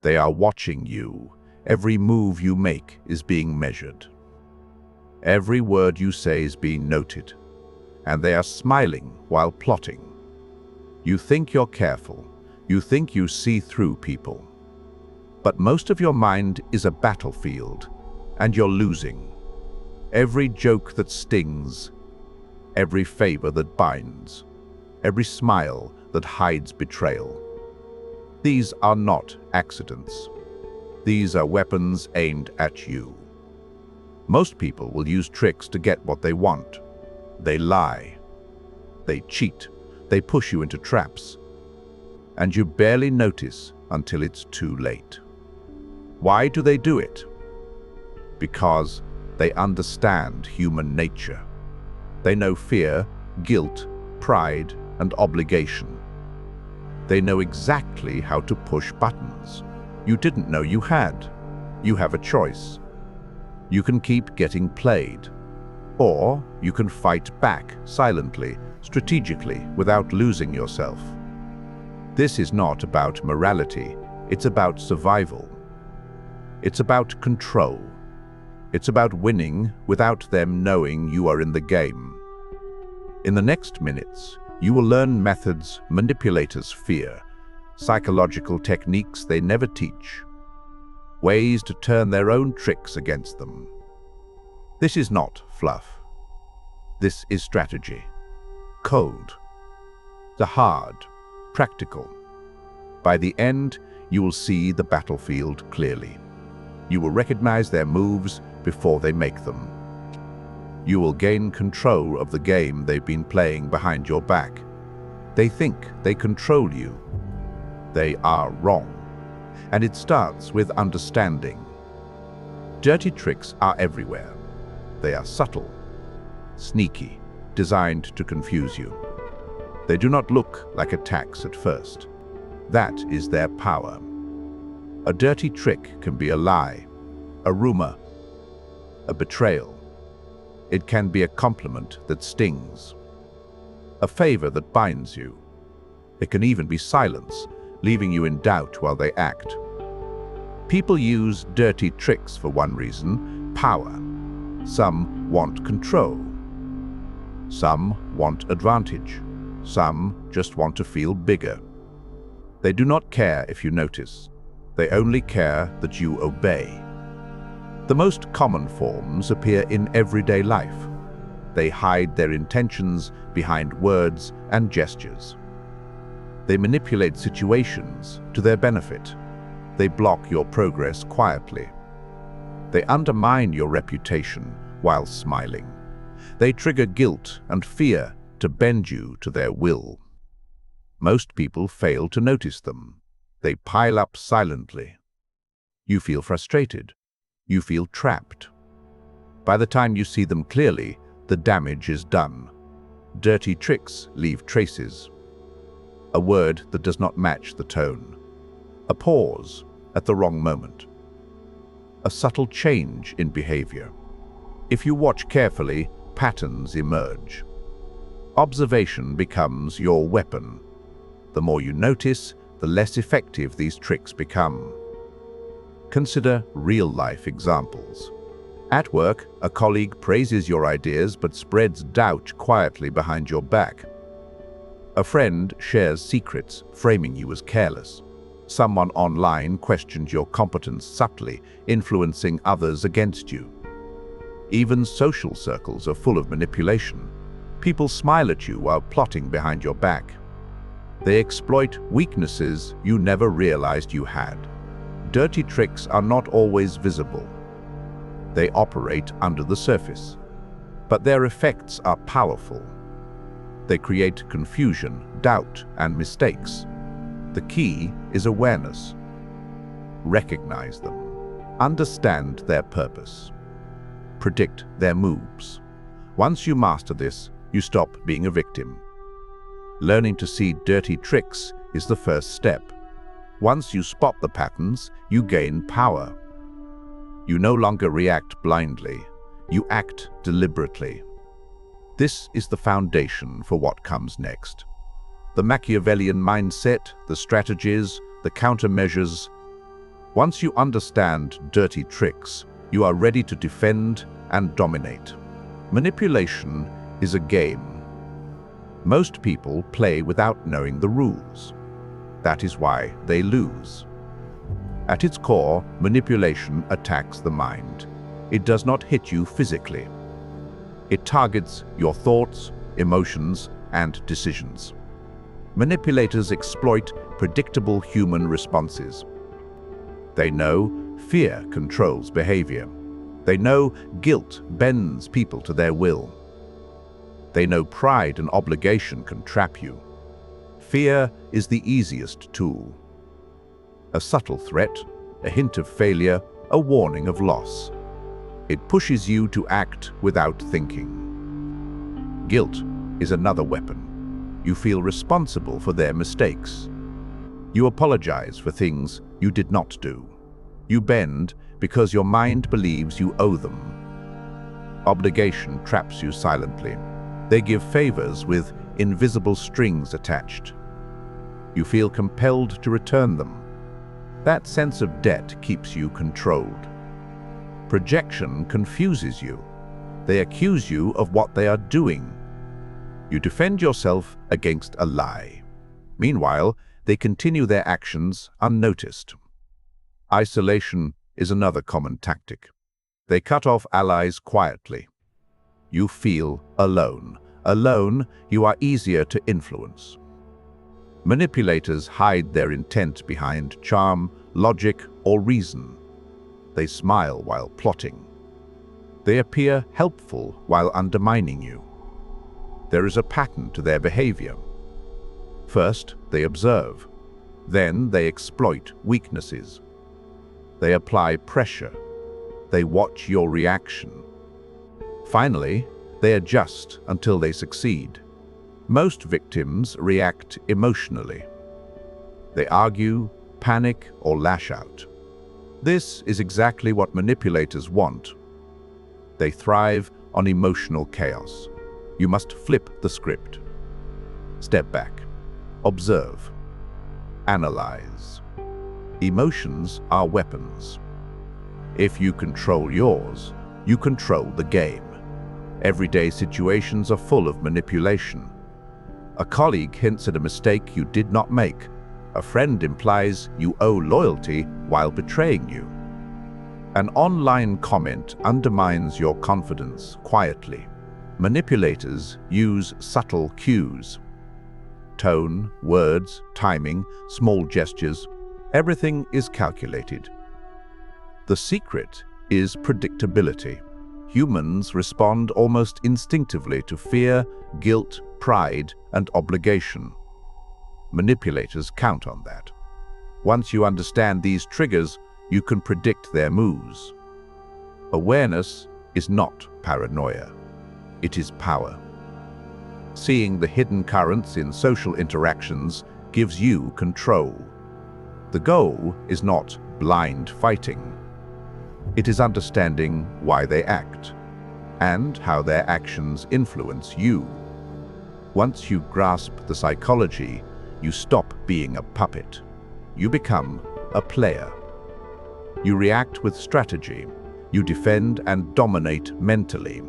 They are watching you. Every move you make is being measured. Every word you say is being noted, and they are smiling while plotting. You think you're careful. You think you see through people. But most of your mind is a battlefield, and you're losing. Every joke that stings, every favor that binds, every smile that hides betrayal. These are not accidents. These are weapons aimed at you. Most people will use tricks to get what they want. They lie. They cheat. They push you into traps. And you barely notice until it's too late. Why do they do it? Because they understand human nature. They know fear, guilt, pride, and obligation. They know exactly how to push buttons you didn't know you had. You have a choice. You can keep getting played, or you can fight back silently, strategically, without losing yourself. This is not about morality, it's about survival. It's about control. It's about winning without them knowing you are in the game. In the next minutes, you will learn methods manipulators fear, psychological techniques they never teach, ways to turn their own tricks against them. This is not fluff. This is strategy. Cold. The hard, practical. By the end, you will see the battlefield clearly. You will recognize their moves before they make them. You will gain control of the game they've been playing behind your back. They think they control you. They are wrong. And it starts with understanding. Dirty tricks are everywhere. They are subtle, sneaky, designed to confuse you. They do not look like attacks at first. That is their power. A dirty trick can be a lie, a rumor, a betrayal. It can be a compliment that stings, a favor that binds you. It can even be silence, leaving you in doubt while they act. People use dirty tricks for one reason: power. Some want control. Some want advantage. Some just want to feel bigger. They do not care if you notice. They only care that you obey. The most common forms appear in everyday life. They hide their intentions behind words and gestures. They manipulate situations to their benefit. They block your progress quietly. They undermine your reputation while smiling. They trigger guilt and fear to bend you to their will. Most people fail to notice them. They pile up silently. You feel frustrated. You feel trapped. By the time you see them clearly, the damage is done. Dirty tricks leave traces. A word that does not match the tone. A pause at the wrong moment. A subtle change in behavior. If you watch carefully, patterns emerge. Observation becomes your weapon. The more you notice, the less effective these tricks become. Consider real-life examples. At work, a colleague praises your ideas but spreads doubt quietly behind your back. A friend shares secrets, framing you as careless. Someone online questions your competence subtly, influencing others against you. Even social circles are full of manipulation. People smile at you while plotting behind your back. They exploit weaknesses you never realized you had. Dirty tricks are not always visible. They operate under the surface, but their effects are powerful. They create confusion, doubt, and mistakes. The key is awareness. Recognize them. Understand their purpose. Predict their moves. Once you master this, you stop being a victim. Learning to see dirty tricks is the first step. Once you spot the patterns, you gain power. You no longer react blindly. You act deliberately. This is the foundation for what comes next. The Machiavellian mindset, the strategies, the countermeasures, Once you understand dirty tricks, you are ready to defend and dominate. Manipulation is a game. Most people play without knowing the rules. That is why they lose. At its core, manipulation attacks the mind. It does not hit you physically. It targets your thoughts, emotions, and decisions. Manipulators exploit predictable human responses. They know fear controls behavior. They know guilt bends people to their will. They know pride and obligation can trap you. Fear is the easiest tool. A subtle threat, a hint of failure, a warning of loss. It pushes you to act without thinking. Guilt is another weapon. You feel responsible for their mistakes. You apologize for things you did not do. You bend because your mind believes you owe them. Obligation traps you silently. They give favors with invisible strings attached. You feel compelled to return them. That sense of debt keeps you controlled. Projection confuses you. They accuse you of what they are doing. You defend yourself against a lie. Meanwhile, they continue their actions unnoticed. Isolation is another common tactic. They cut off allies quietly. You feel alone. Alone, you are easier to influence. Manipulators hide their intent behind charm, logic, or reason. They smile while plotting. They appear helpful while undermining you. There is a pattern to their behavior. First, they observe. Then they exploit weaknesses. They apply pressure. They watch your reaction. Finally, they adjust until they succeed. Most victims react emotionally. They argue, panic, or lash out. This is exactly what manipulators want. They thrive on emotional chaos. You must flip the script. Step back. Observe. Analyze. Emotions are weapons. If you control yours, you control the game. Everyday situations are full of manipulation. A colleague hints at a mistake you did not make. A friend implies you owe loyalty while betraying you. An online comment undermines your confidence quietly. Manipulators use subtle cues. Tone, words, timing, small gestures, everything is calculated. The secret is predictability. Humans respond almost instinctively to fear, guilt, pride, and obligation. Manipulators count on that. Once you understand these triggers, you can predict their moves. Awareness is not paranoia. It is power. Seeing the hidden currents in social interactions gives you control. The goal is not blind fighting. It is understanding why they act and how their actions influence you. Once you grasp the psychology, you stop being a puppet. You become a player. You react with strategy. You defend and dominate mentally.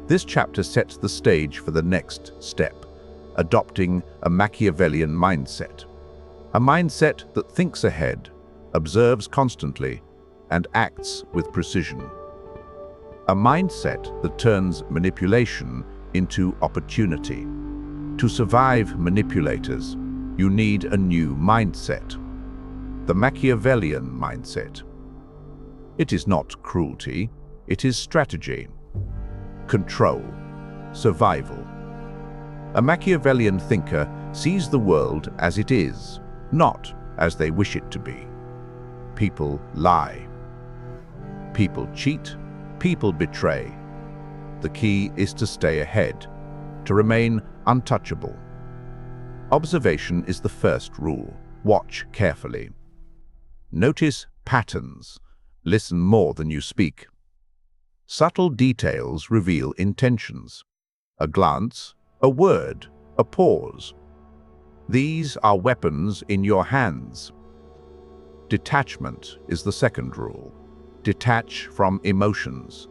This chapter sets the stage for the next step, adopting a Machiavellian mindset. A mindset that thinks ahead, observes constantly, and acts with precision. A mindset that turns manipulation into opportunity. To survive manipulators, you need a new mindset. The Machiavellian mindset. It is not cruelty, it is strategy. Control. Survival. A Machiavellian thinker sees the world as it is, not as they wish it to be. People lie. People cheat. People betray. The key is to stay ahead, to remain untouchable. Observation is the first rule. Watch carefully. Notice patterns. Listen more than you speak. Subtle details reveal intentions. A glance, a word, a pause. These are weapons in your hands. Detachment is the second rule. Detach from emotions.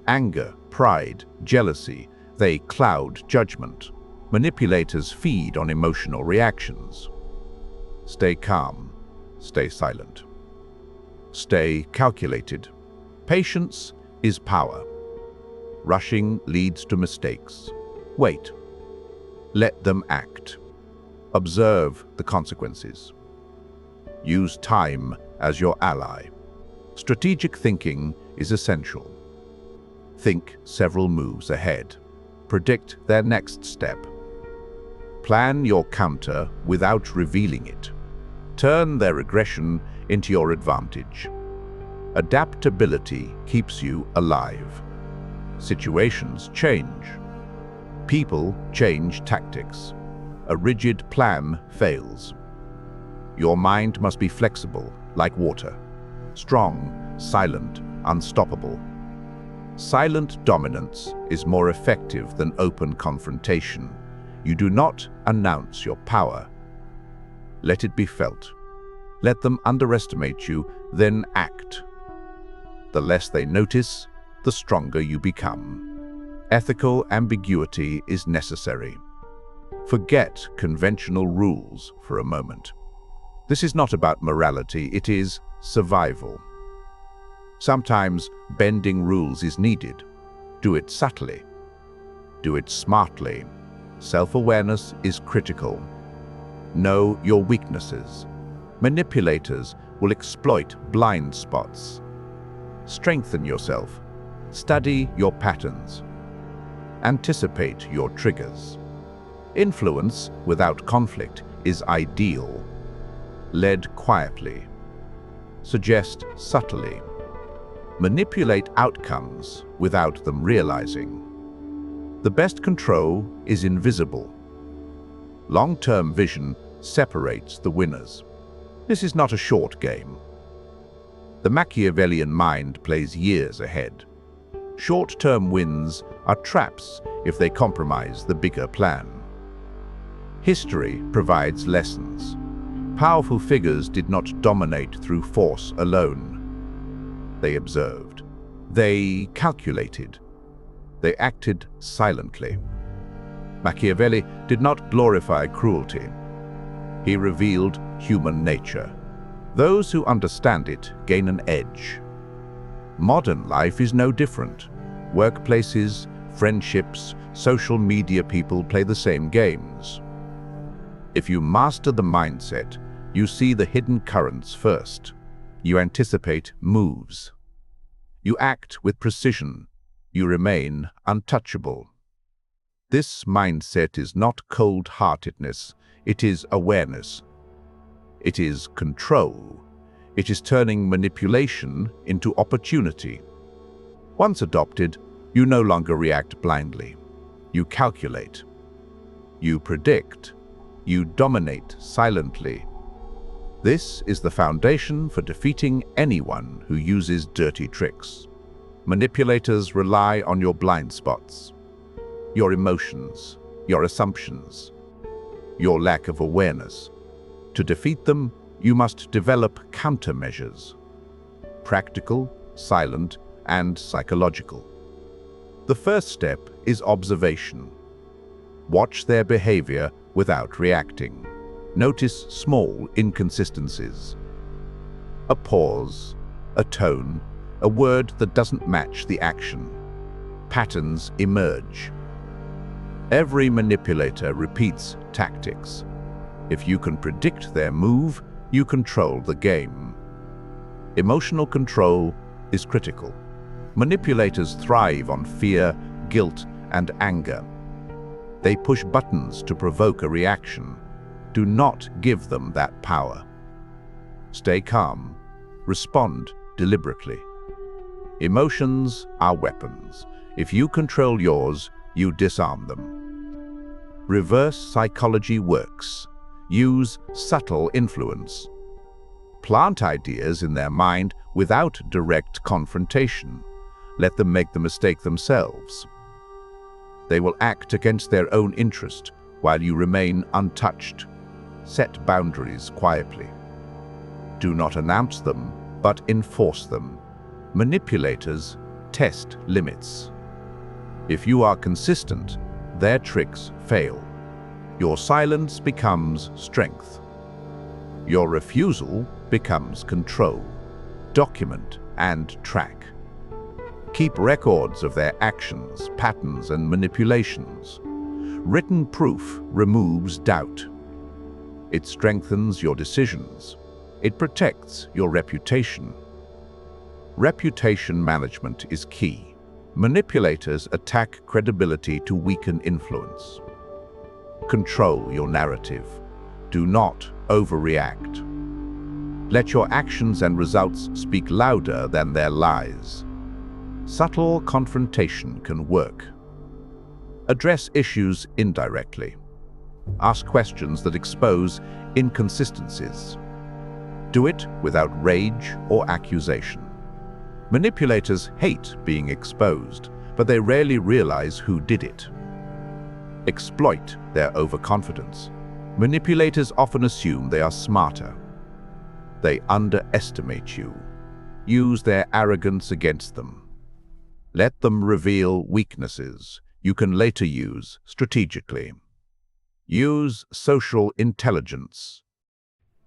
Anger, pride, jealousy, they cloud judgment. Manipulators feed on emotional reactions. Stay calm. Stay silent. Stay calculated. Patience is power. Rushing leads to mistakes. Wait. Let them act. Observe the consequences. Use time as your ally. Strategic thinking is essential. Think several moves ahead. Predict their next step. Plan your counter without revealing it. Turn their aggression into your advantage. Adaptability keeps you alive. Situations change. People change tactics. A rigid plan fails. Your mind must be flexible, like water. Strong, silent, unstoppable. Silent dominance is more effective than open confrontation. You do not announce your power. Let it be felt. Let them underestimate you, then act. The less they notice, the stronger you become. Ethical ambiguity is necessary. Forget conventional rules for a moment. This is not about morality, it is survival. Sometimes bending rules is needed. Do it subtly. Do it smartly. Self-awareness is critical. Know your weaknesses. Manipulators will exploit blind spots. Strengthen yourself. Study your patterns. Anticipate your triggers. Influence without conflict is ideal. Lead quietly. Suggest subtly. Manipulate outcomes without them realizing. The best control is invisible. Long-term vision separates the winners. This is not a short game. The Machiavellian mind plays years ahead. Short-term wins are traps if they compromise the bigger plan. History provides lessons. Powerful figures did not dominate through force alone. They observed. They calculated. They acted silently. Machiavelli did not glorify cruelty. He revealed human nature. Those who understand it gain an edge. Modern life is no different. Workplaces, friendships, social media people play the same games. If you master the mindset, you see the hidden currents first. You anticipate moves. You act with precision. You remain untouchable. This mindset is not cold-heartedness, it is awareness. It is control. It is turning manipulation into opportunity. Once adopted, you no longer react blindly. You calculate. You predict. You dominate silently. This is the foundation for defeating anyone who uses dirty tricks. Manipulators rely on your blind spots, your emotions, your assumptions, your lack of awareness. To defeat them, you must develop countermeasures: practical, silent, and psychological. The first step is observation. Watch their behavior without reacting. Notice small inconsistencies. A pause, a tone, a word that doesn't match the action. Patterns emerge. Every manipulator repeats tactics. If you can predict their move, you control the game. Emotional control is critical. Manipulators thrive on fear, guilt, and anger. They push buttons to provoke a reaction. Do not give them that power. Stay calm. Respond deliberately. Emotions are weapons. If you control yours, you disarm them. Reverse psychology works. Use subtle influence. Plant ideas in their mind without direct confrontation. Let them make the mistake themselves. They will act against their own interest while you remain untouched. Set boundaries quietly. do not announce them, but enforce them. Manipulators test limits. If you are consistent, their tricks fail. Your silence becomes strength. Your refusal becomes control. Document and track. Keep records of their actions, patterns, and manipulations. Written proof removes doubt. It strengthens your decisions. It protects your reputation. Reputation management is key. Manipulators attack credibility to weaken influence. Control your narrative. Do not overreact. Let your actions and results speak louder than their lies. Subtle confrontation can work. Address issues indirectly. Ask questions that expose inconsistencies. Do it without rage or accusation. Manipulators hate being exposed, but they rarely realize who did it. Exploit their overconfidence. Manipulators often assume they are smarter. They underestimate you. Use their arrogance against them. Let them reveal weaknesses you can later use strategically. Use social intelligence.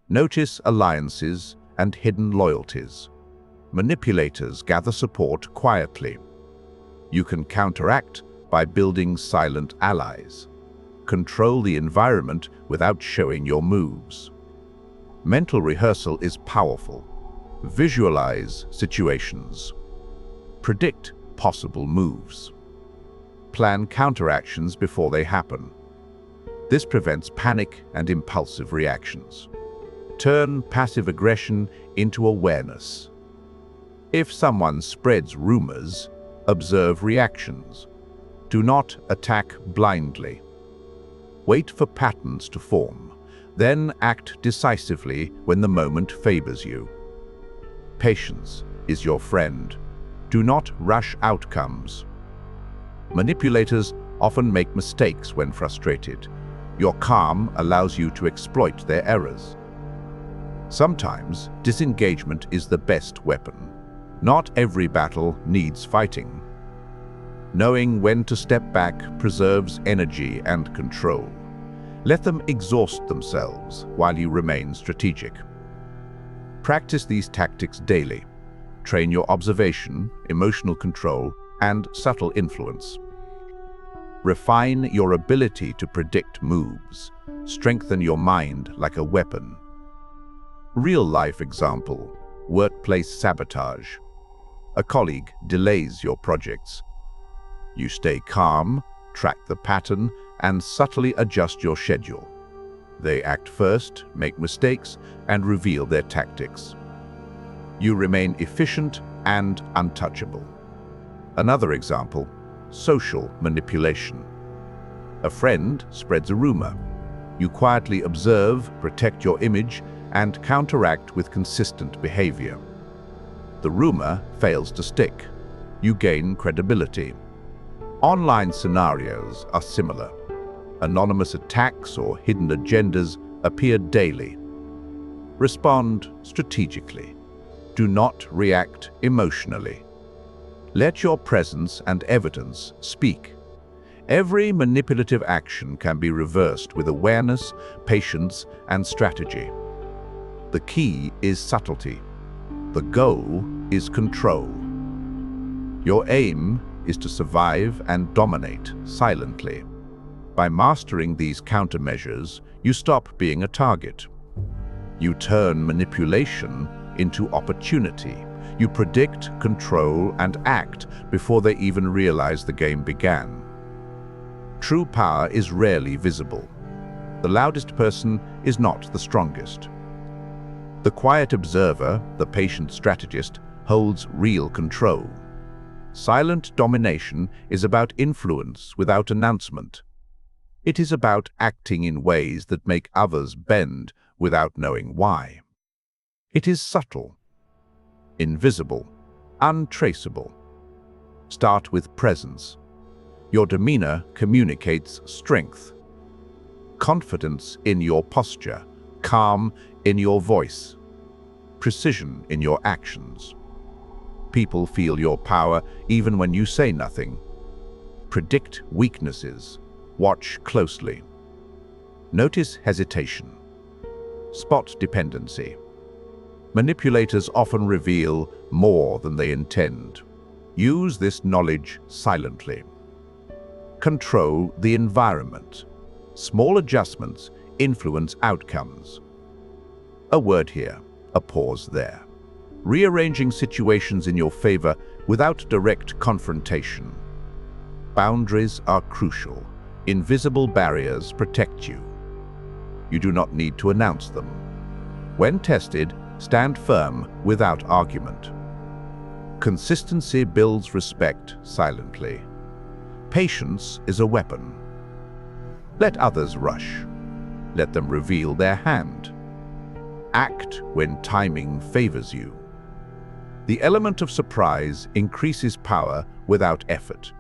Notice alliances and hidden loyalties. Manipulators gather support quietly. You can counteract by building silent allies. Control the environment without showing your moves. Mental rehearsal is powerful. Visualize situations. Predict possible moves. Plan counteractions before they happen. This prevents panic and impulsive reactions. Turn passive aggression into awareness. If someone spreads rumors, observe reactions. Do not attack blindly. Wait for patterns to form, then act decisively when the moment favors you. Patience is your friend. Do not rush outcomes. Manipulators often make mistakes when frustrated. Your calm allows you to exploit their errors. Sometimes disengagement is the best weapon. Not every battle needs fighting. Knowing when to step back preserves energy and control. Let them exhaust themselves while you remain strategic. Practice these tactics daily. Train your observation, emotional control, and subtle influence. Refine your ability to predict moves. Strengthen your mind like a weapon. Real-life example: workplace sabotage. A colleague delays your projects. You stay calm, track the pattern, and subtly adjust your schedule. They act first, make mistakes, and reveal their tactics. You remain efficient and untouchable. Another example: social manipulation. A friend spreads a rumor. You quietly observe, protect your image, and counteract with consistent behavior. The rumor fails to stick. You gain credibility. Online scenarios are similar. Anonymous attacks or hidden agendas appear daily. Respond strategically. Do not react emotionally. Let your presence and evidence speak. Every manipulative action can be reversed with awareness, patience, and strategy. The key is subtlety. The goal is control. Your aim is to survive and dominate silently. By mastering these countermeasures, you stop being a target. You turn manipulation into opportunity. You predict, control, and act before they even realize the game began. True power is rarely visible. The loudest person is not the strongest. The quiet observer, the patient strategist, holds real control. Silent domination is about influence without announcement. It is about acting in ways that make others bend without knowing why. It is subtle, invisible, untraceable. Start with presence. Your demeanor communicates strength. Confidence in your posture, calm in your voice. precision in your actions. People feel your power even when you say nothing. Predict weaknesses. Watch closely. Notice hesitation. Spot dependency. Manipulators often reveal more than they intend. Use this knowledge silently. Control the environment. Small adjustments influence outcomes. A word here, a pause there. Rearranging situations in your favor without direct confrontation. Boundaries are crucial. Invisible barriers protect you. You do not need to announce them. When tested, stand firm without argument. Consistency builds respect silently. Patience is a weapon. Let others rush. Let them reveal their hand. Act when timing favors you. The element of surprise increases power without effort.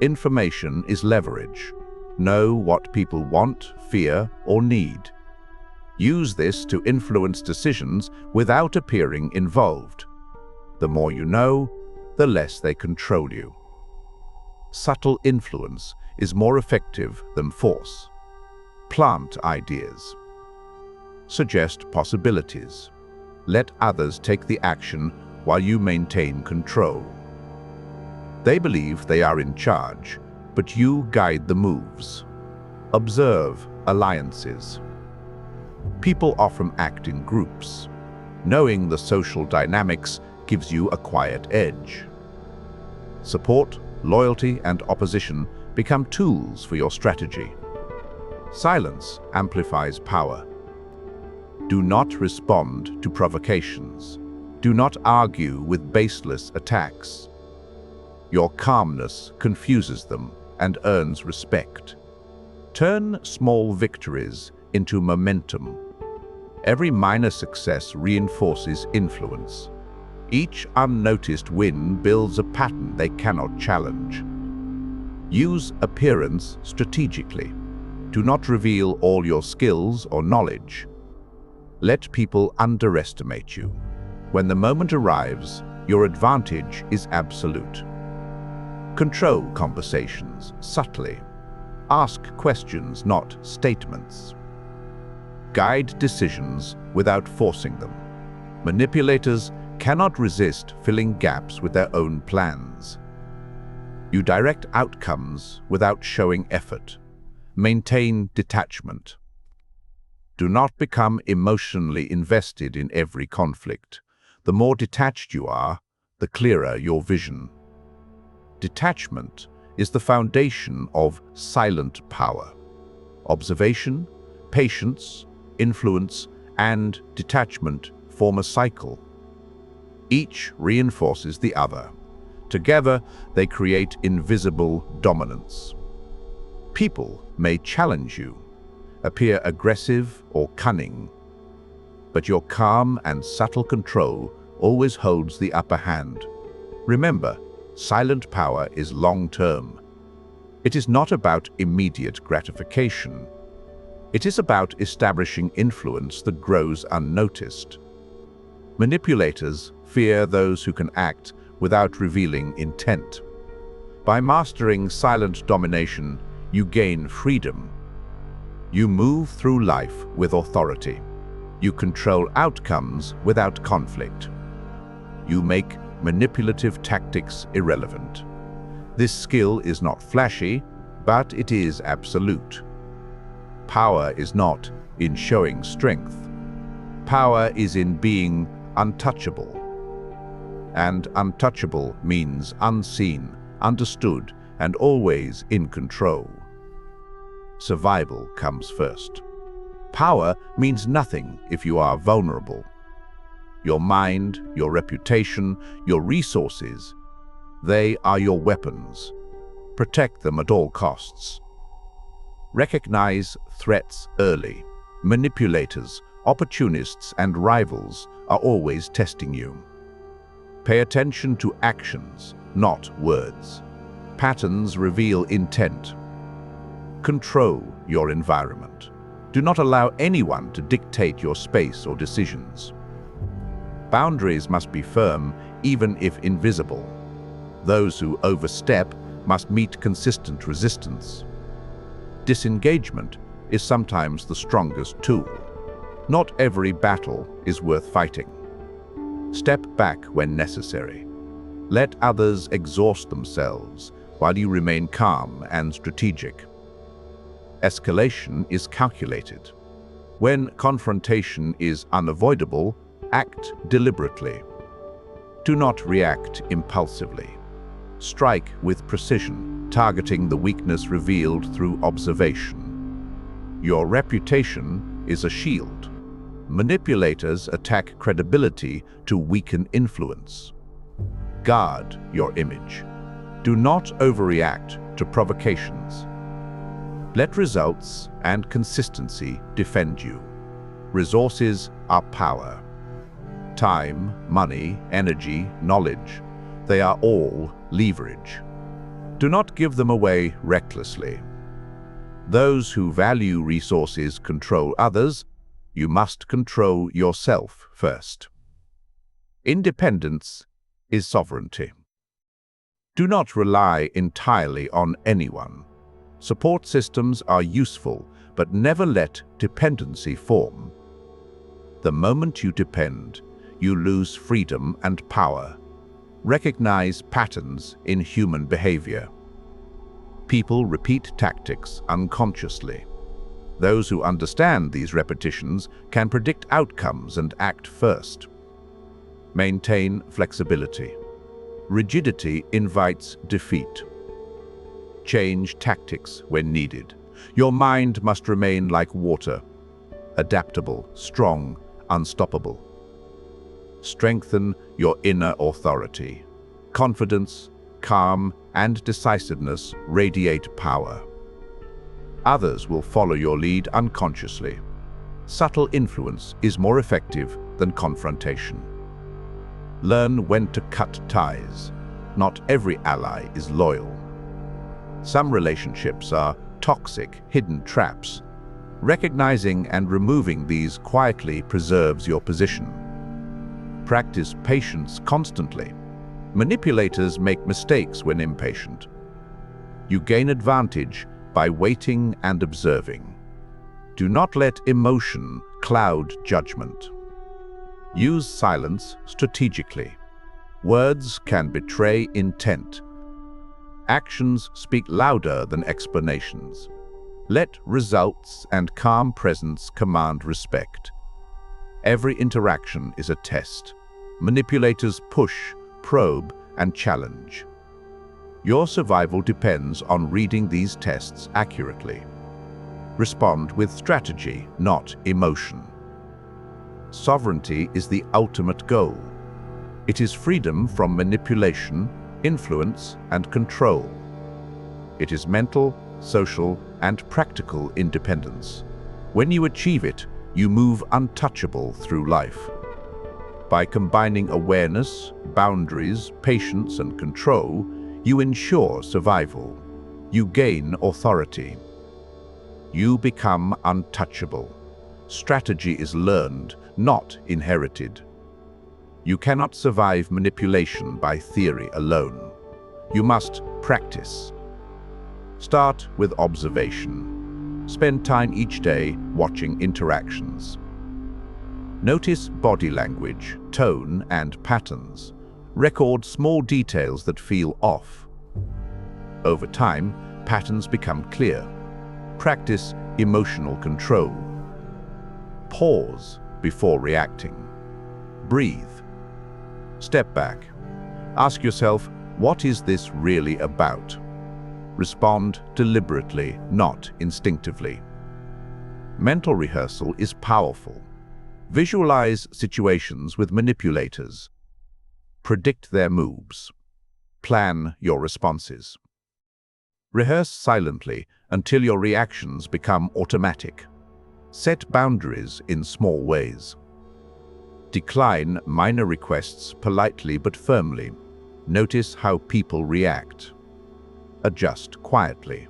Information is leverage. Know what people want, fear, or need. Use this to influence decisions without appearing involved. The more you know, the less they control you. Subtle influence is more effective than force. Plant ideas. Suggest possibilities. Let others take the action while you maintain control. They believe they are in charge, but you guide the moves. Observe alliances. People often act in groups. Knowing the social dynamics gives you a quiet edge. Support, loyalty, and opposition become tools for your strategy. Silence amplifies power. Do not respond to provocations. Do not argue with baseless attacks. Your calmness confuses them and earns respect. Turn small victories into momentum. Every minor success reinforces influence. Each unnoticed win builds a pattern they cannot challenge. Use appearance strategically. Do not reveal all your skills or knowledge. Let people underestimate you. When the moment arrives, your advantage is absolute. Control conversations subtly. Ask questions, not statements. Guide decisions without forcing them. Manipulators cannot resist filling gaps with their own plans. You direct outcomes without showing effort. Maintain detachment. Do not become emotionally invested in every conflict. The more detached you are, the clearer your vision. Detachment is the foundation of silent power. Observation, patience, influence, and detachment form a cycle. Each reinforces the other. Together, they create invisible dominance. People may challenge you, appear aggressive or cunning, but your calm and subtle control always holds the upper hand. Remember, silent power is long-term. It is not about immediate gratification. It is about establishing influence that grows unnoticed. Manipulators fear those who can act without revealing intent. By mastering silent domination, you gain freedom. You move through life with authority. You control outcomes without conflict. You make manipulative tactics irrelevant. This skill is not flashy, but it is absolute. Power is not in showing strength. Power is in being untouchable. And untouchable means unseen, understood, and always in control. Survival comes first. Power means nothing if you are vulnerable. Your mind, your reputation, your resources, they are your weapons. Protect them at all costs. Recognize threats early. Manipulators, opportunists, and rivals are always testing you. Pay attention to actions, not words. Patterns reveal intent. Control your environment. Do not allow anyone to dictate your space or decisions. Boundaries must be firm, even if invisible. Those who overstep must meet consistent resistance. Disengagement is sometimes the strongest tool. Not every battle is worth fighting. Step back when necessary. Let others exhaust themselves while you remain calm and strategic. Escalation is calculated. When confrontation is unavoidable, act deliberately. Do not react impulsively. Strike with precision, targeting the weakness revealed through observation. Your reputation is a shield. Manipulators attack credibility to weaken influence. Guard your image. Do not overreact to provocations. Let results and consistency defend you. Resources are power. Time, money, energy, knowledge, they are all leverage. Do not give them away recklessly. Those who value resources control others. You must control yourself first. Independence is sovereignty. Do not rely entirely on anyone. Support systems are useful, but never let dependency form. The moment you depend, you lose freedom and power. Recognize patterns in human behavior. People repeat tactics unconsciously. Those who understand these repetitions can predict outcomes and act first. Maintain flexibility. Rigidity invites defeat. Change tactics when needed. Your mind must remain like water, adaptable, strong, unstoppable. Strengthen your inner authority. Confidence, calm, and decisiveness radiate power. Others will follow your lead unconsciously. Subtle influence is more effective than confrontation. Learn when to cut ties. Not every ally is loyal. Some relationships are toxic, hidden traps. Recognizing and removing these quietly preserves your position. Practice patience constantly. Manipulators make mistakes when impatient. You gain advantage by waiting and observing. Do not let emotion cloud judgment. Use silence strategically. Words can betray intent. Actions speak louder than explanations. Let results and calm presence command respect. Every interaction is a test. Manipulators push, probe, and challenge. Your survival depends on reading these tests accurately. Respond with strategy, not emotion. Sovereignty is the ultimate goal. It is freedom from manipulation, influence, and control. It is mental, social, and practical independence. When you achieve it, you move untouchable through life. By combining awareness, boundaries, patience, and control, you ensure survival. You gain authority. You become untouchable. Strategy is learned, not inherited. You cannot survive manipulation by theory alone. You must practice. Start with observation. Spend time each day watching interactions. Notice body language, tone, and patterns. Record small details that feel off. Over time, patterns become clear. Practice emotional control. Pause before reacting. Breathe. Step back. Ask yourself, what is this really about? Respond deliberately, not instinctively. Mental rehearsal is powerful. Visualize situations with manipulators. Predict their moves. Plan your responses. Rehearse silently until your reactions become automatic. Set boundaries in small ways. Decline minor requests politely but firmly. Notice how people react. Adjust quietly.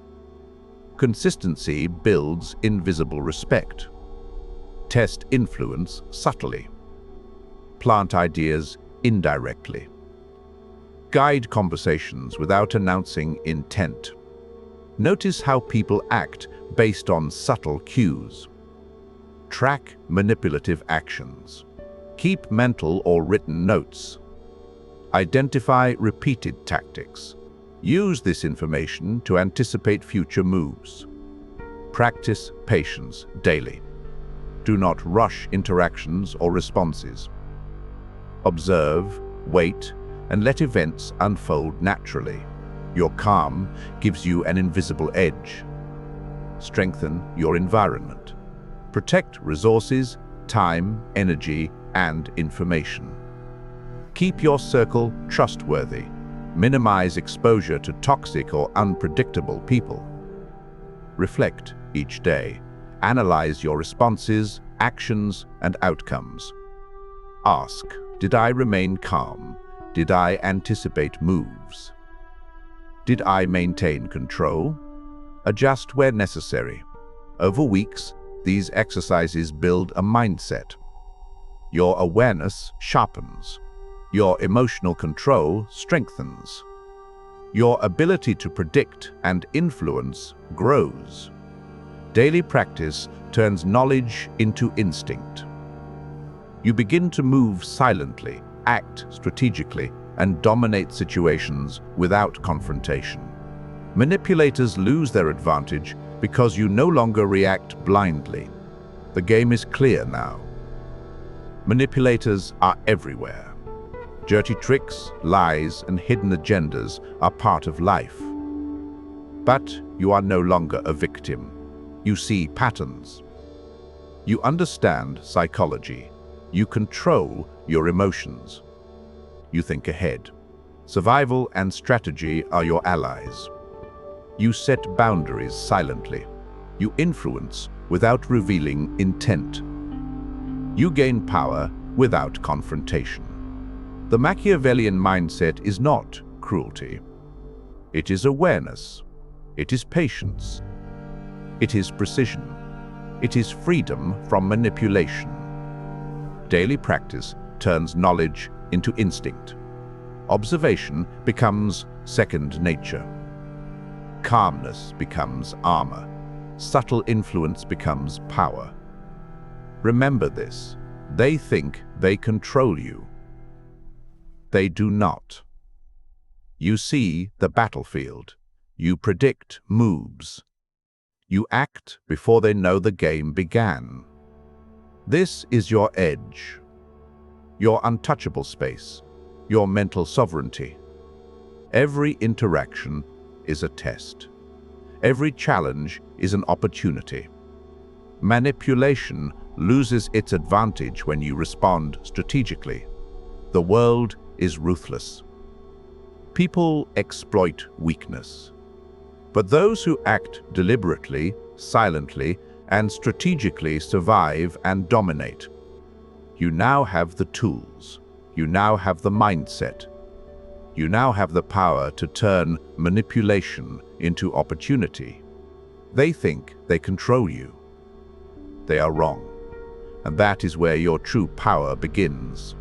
Consistency builds invisible respect. Test influence subtly. plant ideas indirectly. Guide conversations without announcing intent. Notice how people act based on subtle cues. Track manipulative actions. Keep mental or written notes. Identify repeated tactics. Use this information to anticipate future moves. Practice patience daily. Do not rush interactions or responses. Observe, wait, and let events unfold naturally. Your calm gives you an invisible edge. Strengthen your environment. Protect resources, time, energy, and information. Keep your circle trustworthy. Minimize exposure to toxic or unpredictable people. Reflect each day. Analyze your responses, actions, and outcomes. Ask, did I remain calm? Did I anticipate moves? Did I maintain control? Adjust where necessary. Over weeks, these exercises build a mindset. Your awareness sharpens. Your emotional control strengthens. Your ability to predict and influence grows. Daily practice turns knowledge into instinct. You begin to move silently, act strategically, and dominate situations without confrontation. Manipulators lose their advantage because you no longer react blindly. The game is clear now. Manipulators are everywhere. Dirty tricks, lies, and hidden agendas are part of life. But you are no longer a victim. You see patterns. You understand psychology. You control your emotions. You think ahead. Survival and strategy are your allies. You set boundaries silently. You influence without revealing intent. You gain power without confrontation. The Machiavellian mindset is not cruelty. It is awareness. It is patience. It is precision. It is freedom from manipulation. Daily practice turns knowledge into instinct. Observation becomes second nature. Calmness becomes armor. Subtle influence becomes power. Remember this. They think they control you. They do not. You see the battlefield. You predict moves. You act before they know the game began. This is your edge. Your untouchable space. Your mental sovereignty. Every interaction is a test. Every challenge is an opportunity. Manipulation loses its advantage when you respond strategically. The world is ruthless. People exploit weakness. But those who act deliberately, silently, and strategically survive and dominate. You now have the tools. You now have the mindset. You now have the power to turn manipulation into opportunity. They think they control you. They are wrong, and that is where your true power begins.